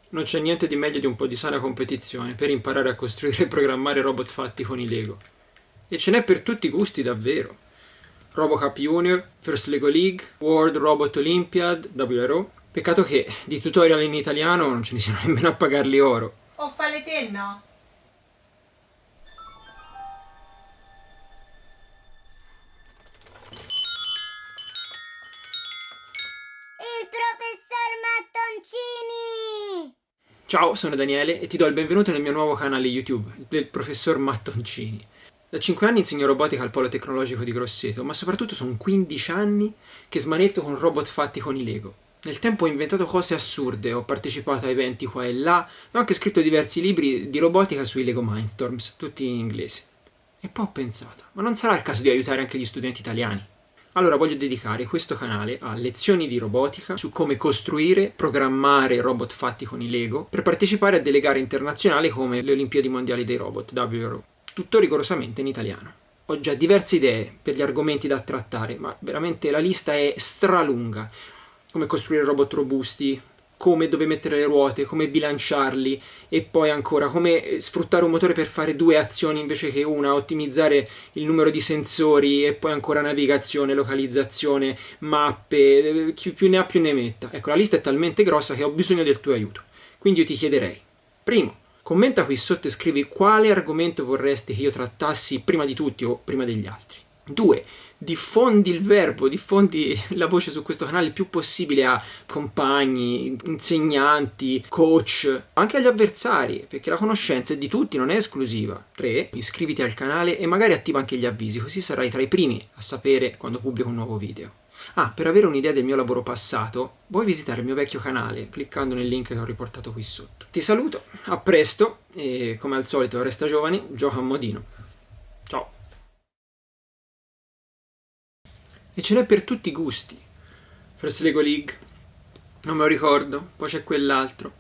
Non c'è niente di meglio di un po' di sana competizione per imparare a costruire e programmare robot fatti con i Lego. E ce n'è per tutti i gusti davvero. RoboCup Junior, First Lego League, World Robot Olympiad, WRO. Peccato che di tutorial in italiano non ce ne siano nemmeno a pagarli oro. O fale te no? Il professor Mattoncini! Ciao, sono Daniele e ti do il benvenuto nel mio nuovo canale YouTube, del professor Mattoncini. Da 5 anni insegno robotica al Polo Tecnologico di Grosseto, ma soprattutto sono 15 anni che smanetto con robot fatti con i Lego. Nel tempo ho inventato cose assurde, ho partecipato a eventi qua e là, e ho anche scritto diversi libri di robotica sui Lego Mindstorms, tutti in inglese. E poi ho pensato, ma non sarà il caso di aiutare anche gli studenti italiani? Allora voglio dedicare questo canale a lezioni di robotica su come costruire, programmare robot fatti con i Lego per partecipare a delle gare internazionali come le Olimpiadi Mondiali dei Robot, WRO, tutto rigorosamente in italiano. Ho già diverse idee per gli argomenti da trattare, ma veramente la lista è stralunga. Come costruire robot robusti, come e dove mettere le ruote, come bilanciarli e poi ancora come sfruttare un motore per fare due azioni invece che una, ottimizzare il numero di sensori e poi ancora navigazione, localizzazione, mappe, chi più ne ha più ne metta. Ecco, la lista è talmente grossa che ho bisogno del tuo aiuto. Quindi io ti chiederei, primo, commenta qui sotto e scrivi quale argomento vorresti che io trattassi prima di tutti o prima degli altri. 2. Diffondi il verbo, diffondi la voce su questo canale il più possibile a compagni, insegnanti, coach, anche agli avversari, perché la conoscenza è di tutti, non è esclusiva. 3. Iscriviti al canale e magari attiva anche gli avvisi, così sarai tra i primi a sapere quando pubblico un nuovo video. Ah, per avere un'idea del mio lavoro passato, puoi visitare il mio vecchio canale cliccando nel link che ho riportato qui sotto. Ti saluto, a presto e come al solito resta giovani, gioca a modino. Ciao! E ce n'è per tutti i gusti. First Lego League, non me lo ricordo, poi c'è quell'altro.